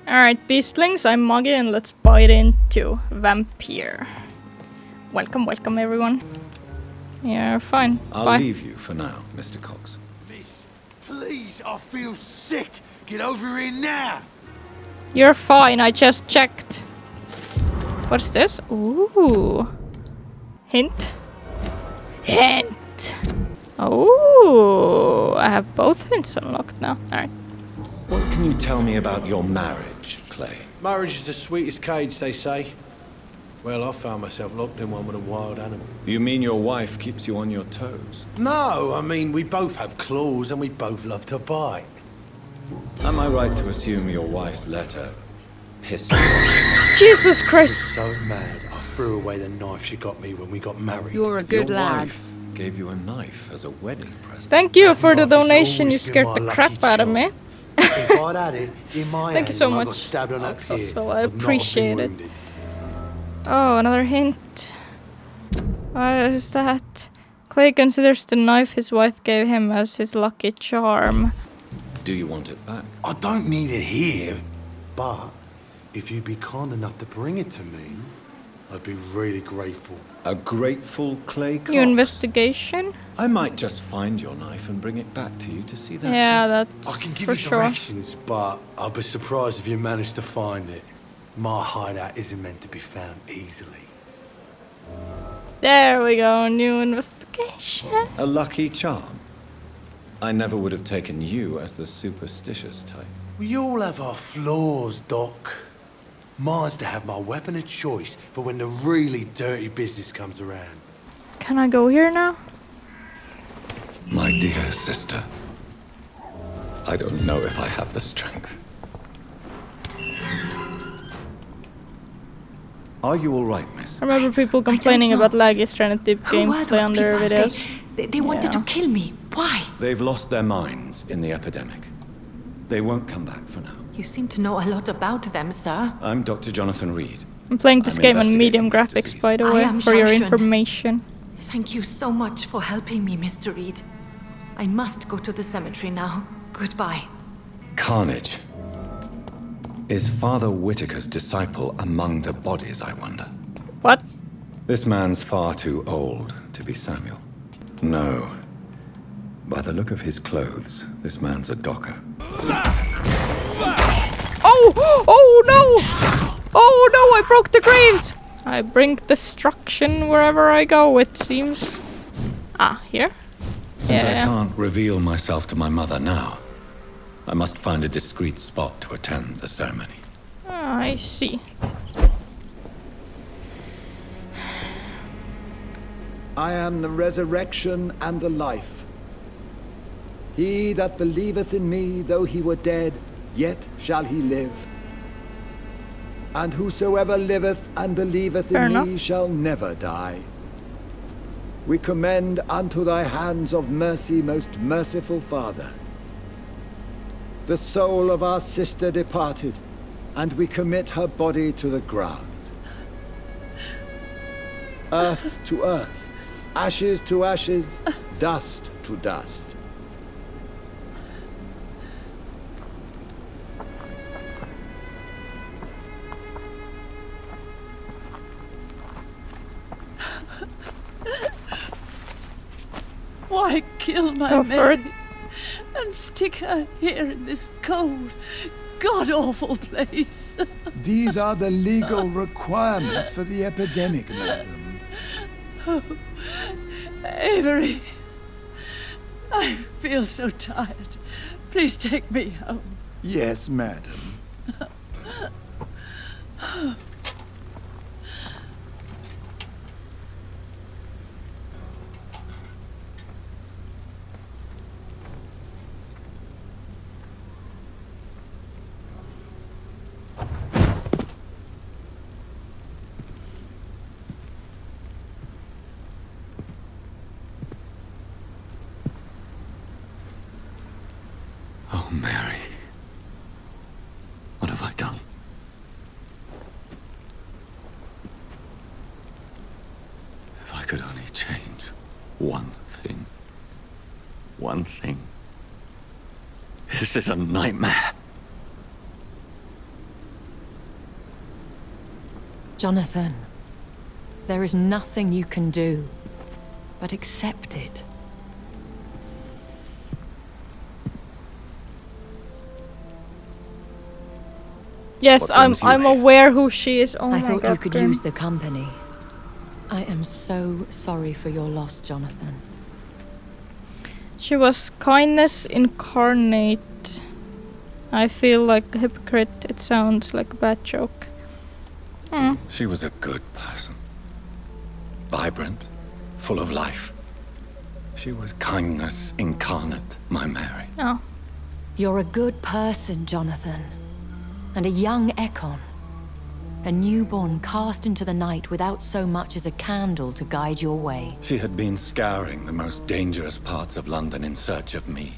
Alright, beastlings, I'm Moggy and let's bite into Vampyr. Welcome, welcome everyone. Yeah, fine. I'll Bye. leave you for now, Mr. Cox. Miss, please, I feel sick. Get over here now. You're fine, I just checked. What's this? Ooh. Hint. Hint. Oh, I have both hints unlocked now. Alright. What can you tell me about your marriage, Clay? Marriage is the sweetest cage, they say. Well, I found myself locked in one with a wild animal. You mean your wife keeps you on your toes? No, I mean, we both have claws and we both love to bite. Am I right to assume your wife's letter pissed you off? Jesus Christ! So mad, I threw away the knife she got me when we got married. You're a good Your lad. wife gave you a knife as a wedding present. Thank you for the Knife has donation, you always been scared my the lucky crap out of charm. me. If I'd had it in my Thank you so hand when I got much, stabbed on that Oxosville, kid, I I'd not have been appreciate it. wounded. Oh, another hint. What is that? Clay considers the knife his wife gave him as his lucky charm. Do you want it back? I don't need it here, but if you'd be kind enough to bring it to me, I'd be really grateful. A grateful Clay Cox? New investigation? I might just find your knife and bring it back to you to see that. Yeah, I that's can give for you sure. directions, but I'd be surprised if you managed to find it. My hideout isn't meant to be found easily. There we go, new investigation. A lucky charm? I never would have taken you as the superstitious type. We all have our flaws, Doc. Mine's to have my weapon of choice for when the really dirty business comes around. Can I go here now? My dear sister, I don't know if I have the strength. Are you all right, miss? I remember people complaining about laggy trying to dip Who were gameplay those on their people? videos. They wanted to Yeah. kill me. Why? They've lost their minds in the epidemic. They won't come back for now. You seem to know a lot about them, sir. I'm Dr. Jonathan Reed. I'm playing this I'm game on investigating medium this graphics, disease. by the I way, am for your Shaoxun. information. Thank you so much for helping me, Mr. Reed. I must go to the cemetery now. Goodbye. Carnage. Is Father Whitaker's disciple among the bodies, I wonder? What? This man's far too old to be Samuel. No. By the look of his clothes, this man's a docker. Oh! Oh no! Oh no, I broke the graves! I bring destruction wherever I go, it seems. Ah, here? Since I Yeah. can't reveal myself to my mother now, I must find a discreet spot to attend the ceremony. Ah, I see. I am the resurrection and the life. He that believeth in me, though he were dead, yet shall he live. And whosoever liveth and believeth Fair in enough. me shall never die. We commend unto thy hands of mercy, most merciful Father, the soul of our sister departed, and we commit her body to the ground. Earth to earth, ashes to ashes, dust to dust. Why kill my Go for it. Mary and stick her here in this cold, god-awful place? These are the legal requirements for the epidemic, madam. Avery, I feel so tired. Please take me home. Yes, madam. Oh, Mary. What have I done? If I could only change one thing. One thing. This is a nightmare. Jonathan, there is nothing you can do but accept it. Yes, What brings you I'm here? aware who she is. Oh I my thought god. you could Grim. use the company. I am so sorry for your loss, Jonathan. She was kindness incarnate. I feel like a hypocrite. It sounds like a bad joke. She was a good person. Vibrant, full of life. She was kindness incarnate, my Mary. Oh. You're a good person, Jonathan. And a young Ekon. A newborn cast into the night without so much as a candle to guide your way. She had been scouring the most dangerous parts of London in search of me.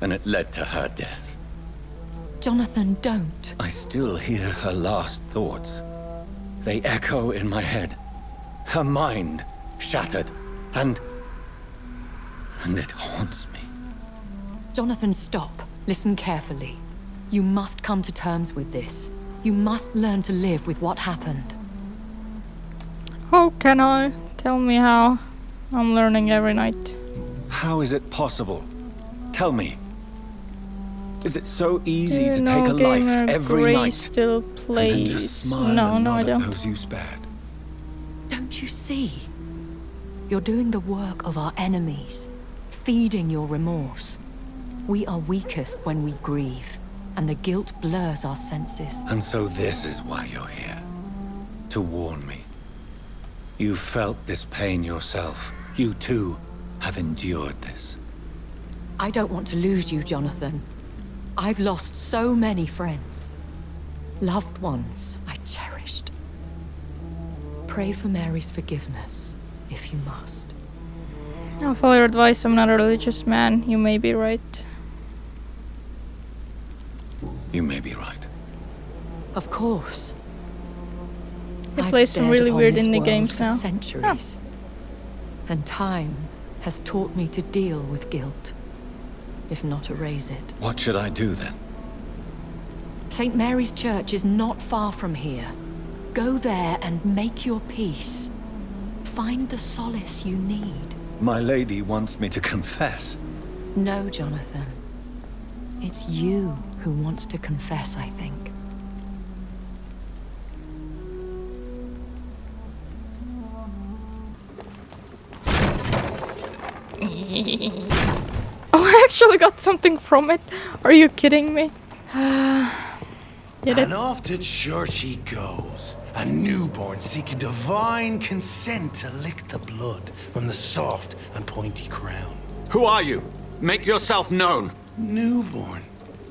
And it led to her death. Jonathan, don't. I still hear her last thoughts. They echo in my head. Her mind shattered, and it haunts me. Jonathan, stop. Listen carefully. You must come to terms with this. You must learn to live with what happened. How can I? Tell me how. I'm learning every night. How is it possible? Tell me. Is it so easy You to know take a life Gamer every Grey night still and plays. then just smile No, and no, I nod at don't. those you spared? Don't you see? You're doing the work of our enemies, feeding your remorse. We are weakest when we grieve, and the guilt blurs our senses. And so this is why you're here. To warn me. You felt this pain yourself. You too have endured this. I don't want to lose you, Jonathan. I've lost so many friends. Loved ones I cherished. Pray for Mary's forgiveness, if you must. I'll follow your advice. I'm not a religious man. You may be right. You may be right. Of course. He I've plays some stared really upon weird this indie world games for now. centuries. And time has taught me to deal with guilt, if not erase it. What should I do then? St. Mary's Church is not far from here. Go there and make your peace. Find the solace you need. My lady wants me to confess. No, Jonathan. It's you who wants to confess, I think. Oh, I actually got something from it. Are you kidding me? Did it? And off to church he goes, a newborn seeking divine consent to lick the blood from the soft and pointy crown. Who are you? Make yourself known. Newborn,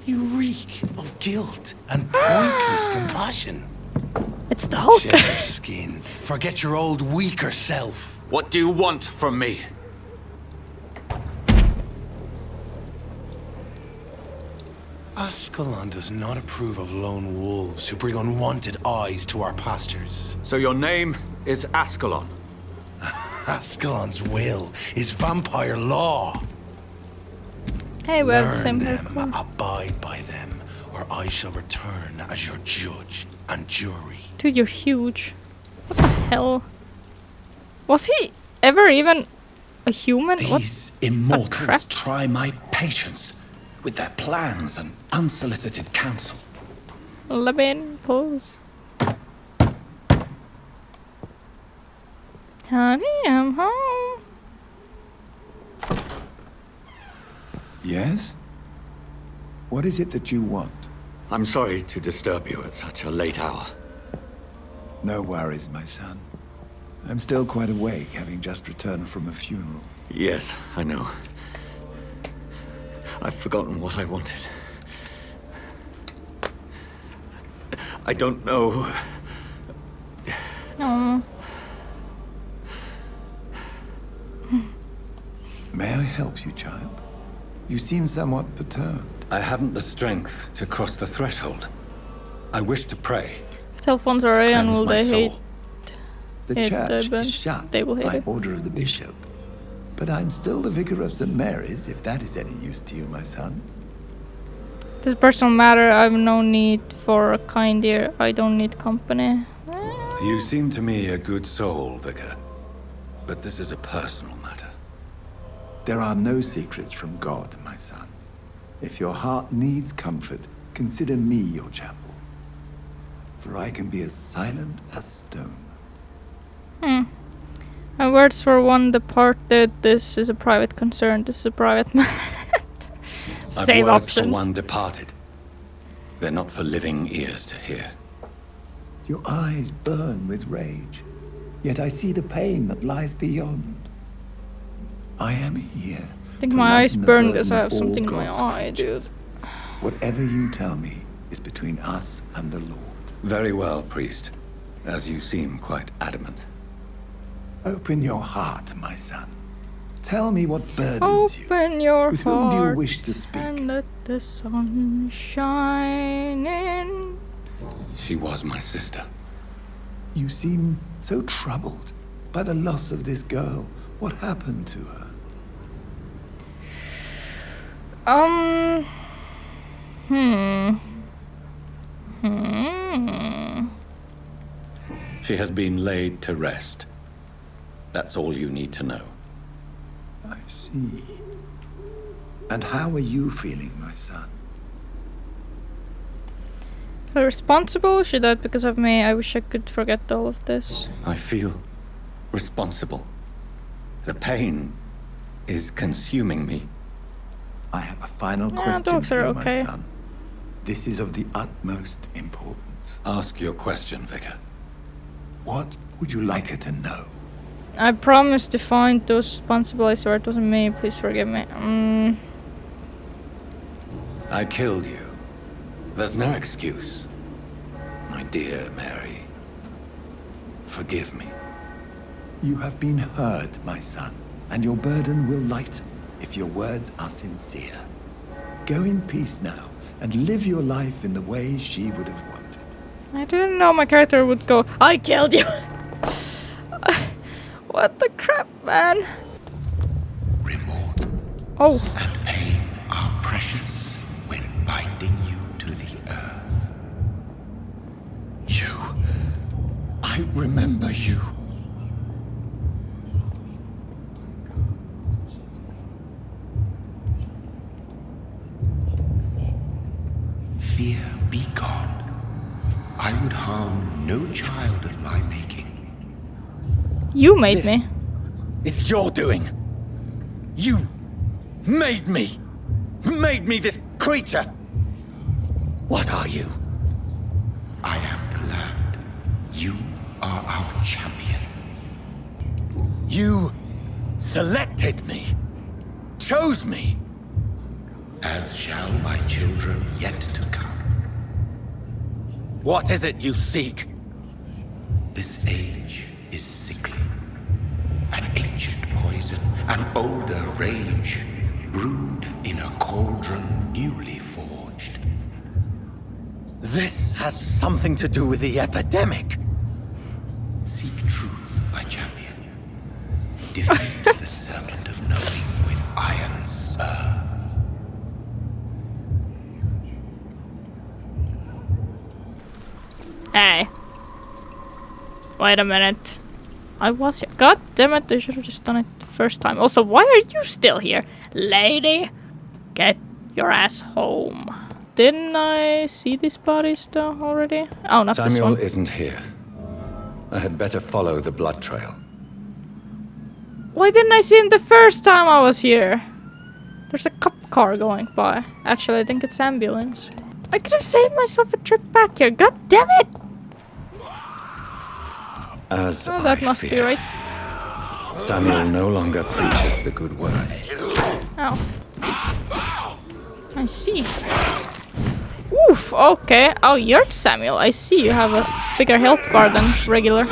you reek of guilt and pointless compassion. It's the Hulk. Shed your skin, forget your old weaker self. What do you want from me? Ascalon does not approve of lone wolves who bring unwanted eyes to our pastures. So your name is Ascalon. Ascalon's will is vampire law. Hey, we have the Learn same them, haircut. abide by them, or I shall return as your judge and jury. Dude, you're huge. What the hell? Was he ever even a human? What? These crap? immortals try my patience with their plans and unsolicited counsel. Labin pose. Honey, I'm home. Yes? What is it that you want? I'm sorry to disturb you at such a late hour. No worries, my son. I'm still quite awake, having just returned from a funeral. Yes, I know. I've forgotten what I wanted. I don't know. Oh, May I help you, child? You seem somewhat perturbed. I haven't the strength to cross the threshold. I wish to pray. if telephones are on, Cleanse will my they soul. hate? The Hate church the is bench. shut They will hate by it. order of the bishop. But I'm still the vicar of St. Mary's, if that is any use to you, my son. This personal matter, I have no need for a kind ear. I don't need company. You seem to me a good soul, Vicar. But this is a personal matter. There are no secrets from God, my son. If your heart needs comfort, consider me your chapel. For I can be as silent as stone. My words for one departed. This is a private concern. This is a private matter. Save I've words options. for one departed. They're not for living ears to hear. Your eyes burn with rage, yet I see the pain that lies beyond. I am here. I think to my eyes lighten the burn burden because I of have all something in my God's eye, dude. creatures. Whatever you tell me is between us and the Lord. Very well, priest. As you seem quite adamant. Open your heart, my son. Tell me what burdens you. Open your With whom do you heart wish to speak? and let the sun shine in. She was my sister. You seem so troubled by the loss of this girl. What happened to her? She has been laid to rest. That's all you need to know. I see. And how are you feeling, my son? Feel responsible? She died because of me. I wish I could forget all of this. I feel responsible. The pain is consuming me. I have a final Yeah, question dogs for are you, okay. my son. This is of the utmost importance. Ask your question, Vicar. What would you like her to know? I promise to find those responsible. I swear it wasn't me. Please forgive me. I killed you. There's no excuse. My dear Mary. Forgive me. You have been heard, my son, and your burden will lighten if your words are sincere. Go in peace now, and live your life in the way she would have wanted. I didn't know my character would go, I killed you! What the crap, man? Remorse Oh, and pain are precious when binding you to the earth. I remember you. Fear be gone. I would harm no child of my making. you made me. It's your doing. You made me. Made me this creature. What are you? I am the land. You are our champion. You selected me. Chose me. As shall my children yet to come. What is it you seek? This age is sickly. An ancient poison, an older rage, brewed in a cauldron newly forged. This has something to do with the epidemic. Seek truth, my champion. Defeat the serpent of knowing with iron spur. Hey. Wait a minute. I was here. God damn it, I should have just done it the first time. Also, why are you still here? Lady, get your ass home. Didn't I see these bodies though already? Oh, not this Samuel one. isn't here. I had better follow the blood trail. Why didn't I see him the first time I was here? There's a cop car going by. Actually, I think it's ambulance. I could have saved myself a trip back here. God damn it! As Oh, that I must be fear. right. Samuel no longer preaches the good word. Oh. I see. Oof, okay. Oh, you're Samuel. I see you have a bigger health bar than regular.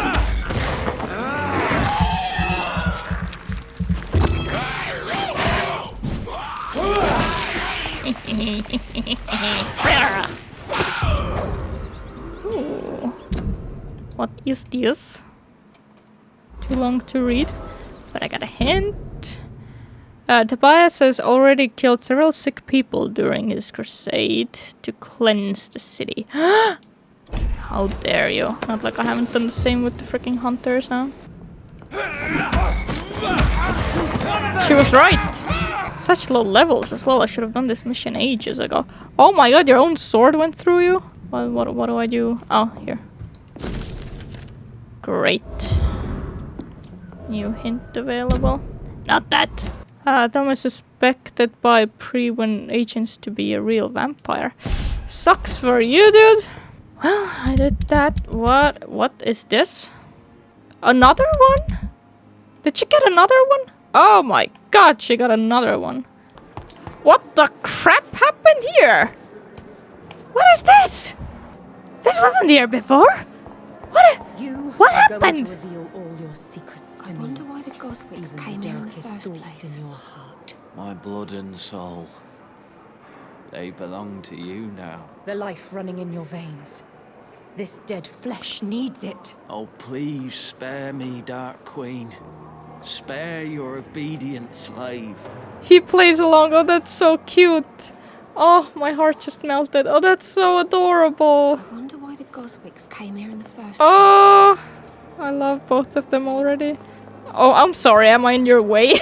Ooh. What is this? Too long to read, but I got a hint. Tobias has already killed several sick people during his crusade to cleanse the city. How dare you? Not like I haven't done the same with the freaking hunters now. She was right! Such low levels as well. I should have done this mission ages ago. Oh my god, your own sword went through you? What do I do? Oh, here. Great. New hint available. Not that. Thelma is suspected by pre-win agents to be a real vampire. Sucks for you, dude. Well, I did that. What is this? Another one? Did she get another one? Oh my god, she got another one. What the crap happened here? What is this? This wasn't here before. What happened? To reveal all your secrets to I me. wonder why the Goswicks came here in the first place. In your heart. My blood and soul. They belong to you now. The life running in your veins. This dead flesh needs it. Oh, please spare me, Dark Queen. Spare your obedient slave. He plays along. Oh, that's so cute. Oh, my heart just melted. Oh, that's so adorable. I wonder why the Goswicks came here in the first place. Oh, I love both of them already. Oh, I'm sorry. Am I in your way?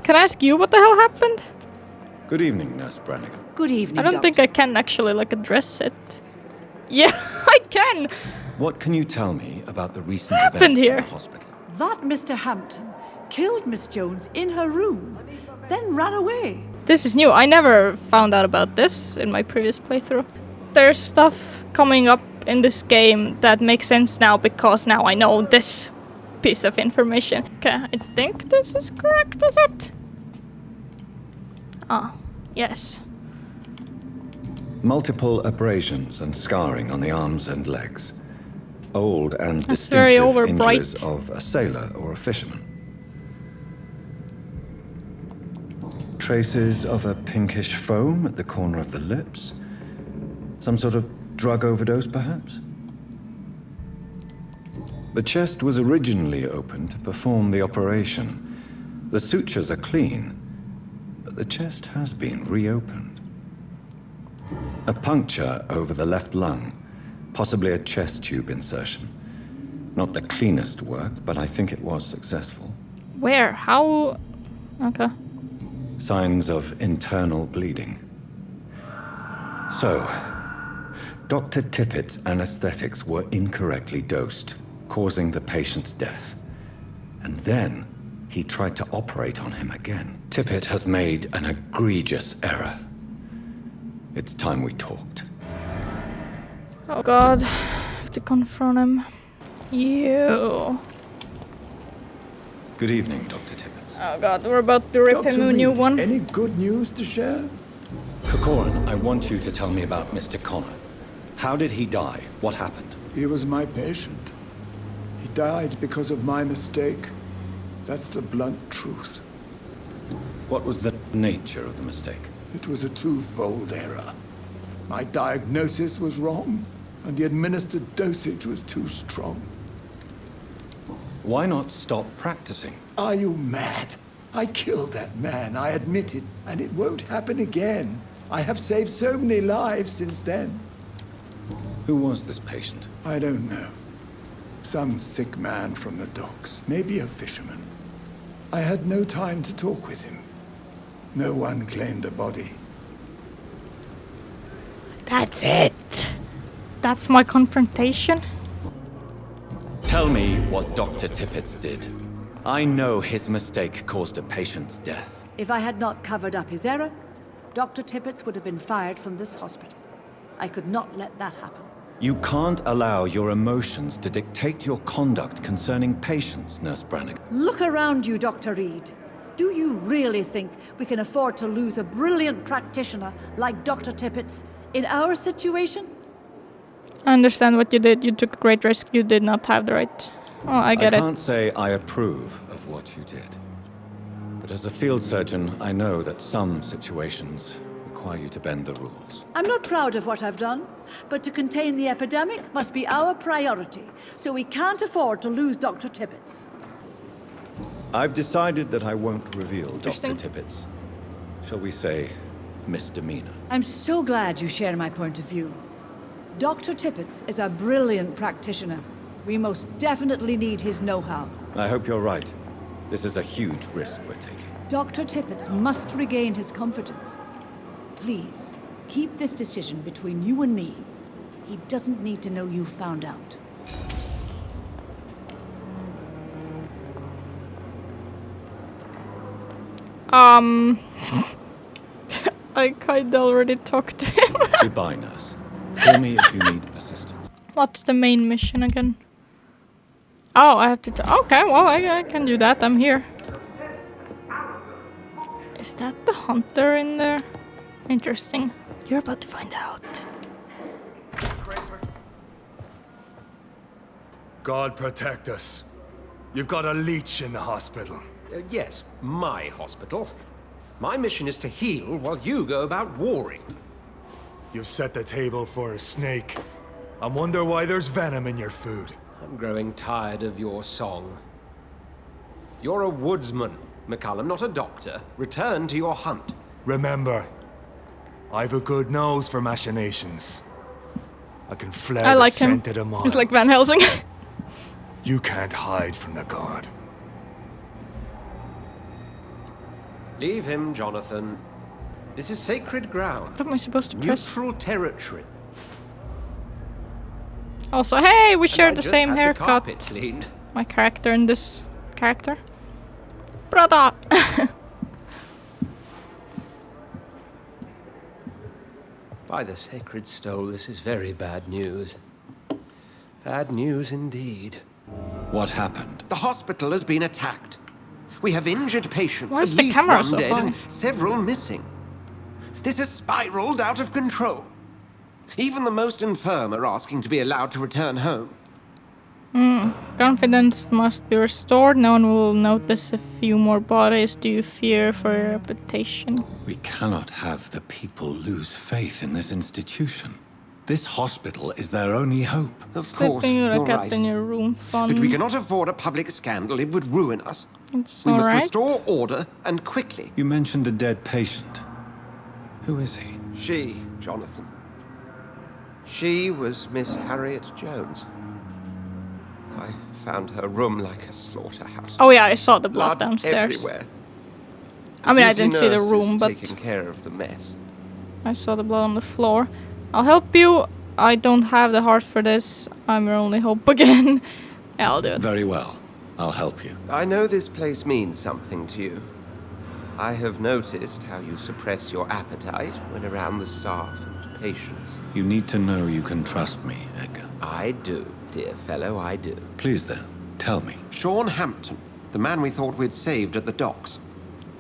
Can I ask you what the hell happened? Good evening, Nurse Brannigan. Good evening, I don't think I can actually, like, address it. Yeah, I can. What can you tell me about the recent What happened events here? in the hospital? That Mr. Hampton killed Miss Jones in her room, then ran away. This is new. I never found out about this in my previous playthrough. There's stuff coming up in this game that makes sense now because now I know this piece of information. Okay, I think this is correct, is it? Ah, yes. Multiple abrasions and scarring on the arms and legs. Old and That's very distinctive overbright. injuries of a sailor or a fisherman. Traces of a pinkish foam at the corner of the lips. Some sort of drug overdose, perhaps? The chest was originally opened to perform the operation. The sutures are clean, but the chest has been reopened. A puncture over the left lung, possibly a chest tube insertion. Not the cleanest work, but I think it was successful. Where? How? Okay. Signs of internal bleeding. So, Dr. Tippett's anesthetics were incorrectly dosed, causing the patient's death. And then he tried to operate on him again. Tippett has made an egregious error. It's time we talked. Oh god, I have to confront him. You. Good evening, Dr. Tippett. Oh god, we're about to rip him a new Reed, one. Any good news to share? CORCORAN, I want you to tell me about Mr. Connor. How did he die? What happened? He was my patient. He died because of my mistake. That's the blunt truth. What was the nature of the mistake? It was a twofold error. My diagnosis was wrong, and the administered dosage was too strong. Why not stop practicing? Are you mad? I killed that man, I admit it, and it won't happen again. I have saved so many lives since then. Who was this patient? I don't know. Some sick man from the docks, maybe a fisherman. I had no time to talk with him. No one claimed a body. That's it. That's my confrontation. Tell me what Dr. Tippets did. I know his mistake caused a patient's death. If I had not covered up his error, Dr. Tippets would have been fired from this hospital. I could not let that happen. You can't allow your emotions to dictate your conduct concerning patients, Nurse Brannigan. Look around you, Dr. Reed. Do you really think we can afford to lose a brilliant practitioner like Dr. Tippets in our situation? I understand what you did. You took a great risk. You did not have the right. Oh, I get I it. can't say I approve of what you did. But as a field surgeon, I know that some situations require you to bend the rules. I'm not proud of what I've done, but to contain the epidemic must be our priority, so we can't afford to lose Dr. Tippets. I've decided that I won't reveal Dr. Interesting. Tippets. Shall we say, misdemeanor? I'm so glad you share my point of view. Dr. Tippets is a brilliant practitioner. We most definitely need his know-how. I hope you're right. This is a huge risk we're taking. Dr. Tippets must regain his confidence. Please, keep this decision between you and me. He doesn't need to know you found out. I kinda already talked to him. Goodbye, nurse. Call me if you need assistance. What's the main mission again? Oh, I have to... Okay, well, I can do that. I'm here. Is that the hunter in there? Interesting. You're about to find out. God protect us. You've got a leech in the hospital. Yes, my hospital. My mission is to heal while you go about warring. You've set the table for a snake. I wonder why there's venom in your food. I'm growing tired of your song. You're a woodsman, McCallum, not a doctor. Return to your hunt. Remember, I've a good nose for machinations. I can flare I the like him. scent of them all. He's like Van Helsing. You can't hide from the god. Leave him, Jonathan. This is sacred ground. What am I supposed to press? Neutral territory. Also, hey, we share I the just same had the haircut. carpet cleaned. My character and this character. Brother! By the sacred stole, this is very bad news. Bad news indeed. What happened? The hospital has been attacked. We have injured patients, Why is at the least camera one so dead high? and several missing. This has spiraled out of control. Even the most infirm are asking to be allowed to return home. Confidence must be restored. No one will notice a few more bodies. Do you fear for your reputation? We cannot have the people lose faith in this institution. This hospital is their only hope. Of course, Sleeping you're like up right. in your room, fun. But we cannot afford a public scandal. It would ruin us. It's We must alright. restore order, and quickly. You mentioned a dead patient. Who is he? She, Jonathan. She was Miss Harriet Jones. I found her room like a slaughterhouse. Oh yeah, I saw the blood downstairs. Everywhere. I mean, I Duty didn't see the nurse room, is but taking care of the mess. I saw the blood on the floor. I'll help you. I don't have the heart for this. I'm your only hope again. Yeah, I'll do it. Very well. I'll help you. I know this place means something to you. I have noticed how you suppress your appetite when around the staff and patients. You need to know you can trust me, Edgar. I do, dear fellow, I do. Please then, tell me. Sean Hampton, the man we thought we'd saved at the docks.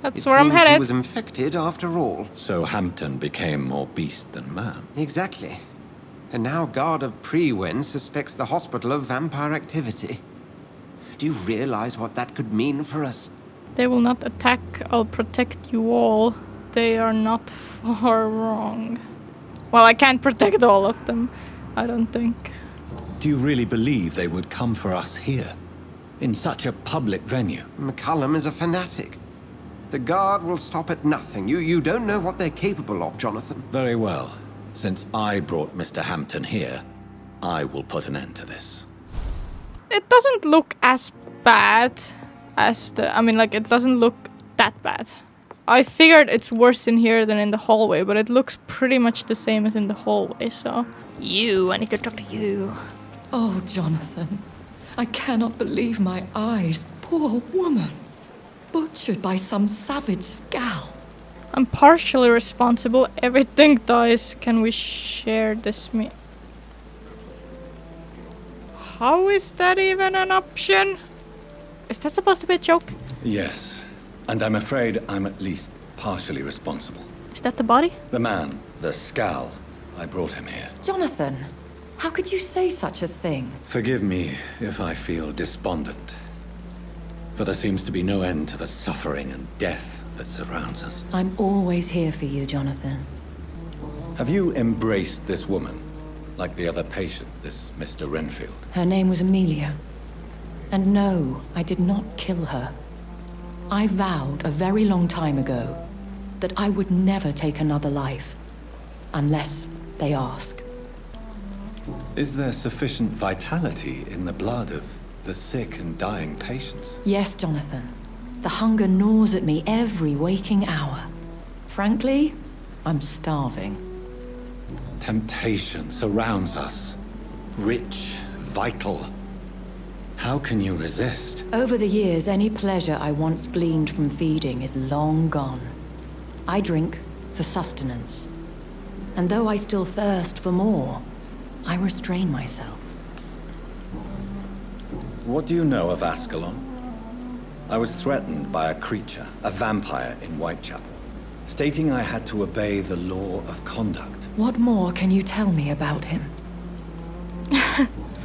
That's It where I'm seems headed. He was infected after all. So Hampton became more beast than man. Exactly. And now Guard of Prewen suspects the hospital of vampire activity. Do you realize what that could mean for us? They will not attack. I'll protect you all. They are not far wrong. Well, I can't protect all of them, I don't think. Do you really believe they would come for us here? In such a public venue? McCallum is a fanatic. The Guard will stop at nothing. You don't know what they're capable of, Jonathan. Very well. Since I brought Mr. Hampton here, I will put an end to this. It doesn't look as bad as the... I mean, like, it doesn't look that bad. I figured it's worse in here than in the hallway, but it looks pretty much the same as in the hallway, so... You, I need to talk to you. Oh, Jonathan. I cannot believe my eyes. Poor woman. Butchered by some savage scowl. I'm partially responsible. Everything dies. Can we share this meal? How is that even an option? Is that supposed to be a joke? Yes. And I'm afraid I'm at least partially responsible. Is that the body? The man, the scowl, I brought him here. Jonathan, how could you say such a thing? Forgive me if I feel despondent. For there seems to be no end to the suffering and death that surrounds us. I'm always here for you, Jonathan. Have you embraced this woman? Like the other patient, this Mr. Renfield? Her name was Amelia. And no, I did not kill her. I vowed a very long time ago that I would never take another life. Unless they ask. Is there sufficient vitality in the blood of the sick and dying patients? Yes, Jonathan. The hunger gnaws at me every waking hour. Frankly, I'm starving. Temptation surrounds us. Rich, vital. How can you resist? Over the years, any pleasure I once gleaned from feeding is long gone. I drink for sustenance. And though I still thirst for more, I restrain myself. What do you know of Ascalon? I was threatened by a creature, a vampire in Whitechapel, stating I had to obey the law of conduct. What more can you tell me about him?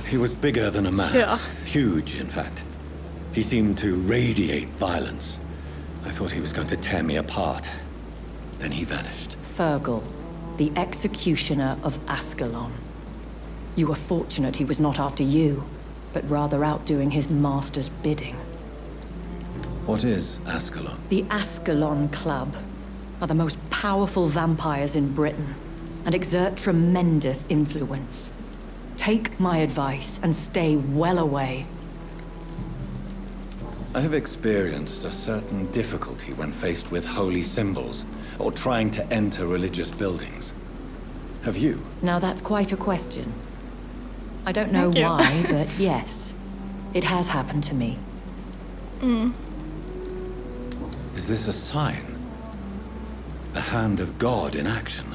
He was bigger than a man. Yeah. Huge, in fact. He seemed to radiate violence. I thought he was going to tear me apart. Then he vanished. Fergal, the executioner of Ascalon. You were fortunate he was not after you, but rather out doing his master's bidding. What is Ascalon? The Ascalon Club are the most powerful vampires in Britain and exert tremendous influence. Take my advice and stay well away. I have experienced a certain difficulty when faced with holy symbols or trying to enter religious buildings. Have you? Now that's quite a question. I don't know Thank you. why, but yes, it has happened to me. Is this a sign? The hand of God in action?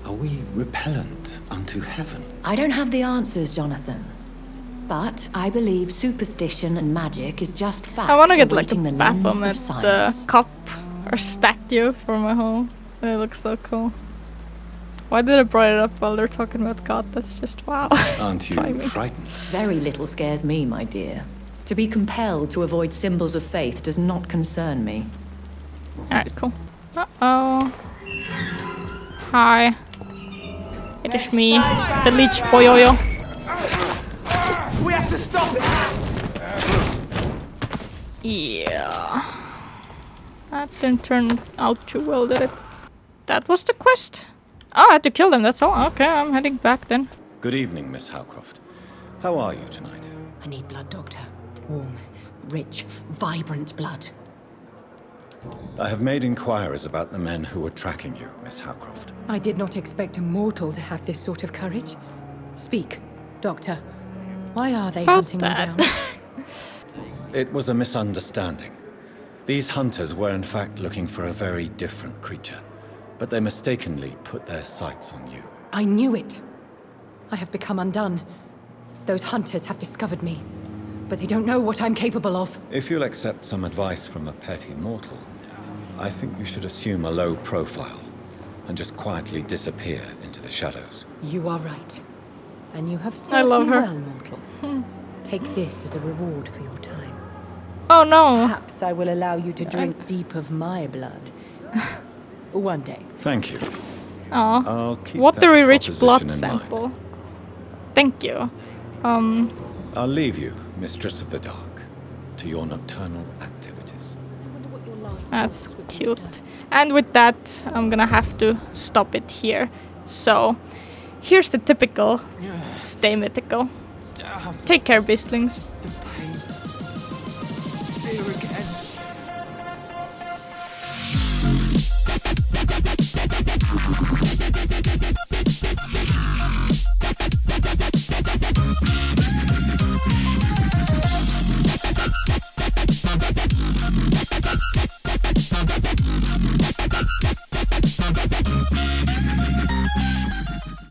Are we repellent unto heaven? I don't have the answers, Jonathan. But I believe superstition and magic is just fact. I want to get like a awaiting the lens Baphomet of science. cup or statue for my home. It looks so cool. Why did I bring it up while they're talking about God? That's just wow. Aren't you Timing. frightened? Very little scares me, my dear. To be compelled to avoid symbols of faith does not concern me. Alright, cool. Uh-oh. Hi. It is me, the Leech Boyoyo. We have to stop it! Yeah. That didn't turn out too well, did it? That was the quest. Oh, I had to kill them, that's all. Okay, I'm heading back then. Good evening, Miss HOWCROFT. How are you tonight? I need blood, Doctor. Warm, rich, vibrant blood. I have made inquiries about the men who were tracking you, Miss HOWCROFT. I did not expect a mortal to have this sort of courage. Speak, Doctor. Why are they About hunting that. me down? It was a misunderstanding. These hunters were in fact looking for a very different creature, but they mistakenly put their sights on you. I knew it. I have become undone. Those hunters have discovered me, but they don't know what I'm capable of. If you'll accept some advice from a petty mortal, I think you should assume a low profile and just quietly disappear into the shadows. You are right. And you have I served love me her. well, mortal. Take this as a reward for your time. Oh no. Perhaps I will allow you to drink deep of my blood. One day. Thank you. Aw. I'll keep What that a rich proposition blood in mind. sample. Thank you. I'll leave you, Mistress of the Dark, to your nocturnal activities. That's cute. And with that, I'm gonna have to stop it here. So, here's the typical stay mythical. Take care, beastlings. The pain. Here again.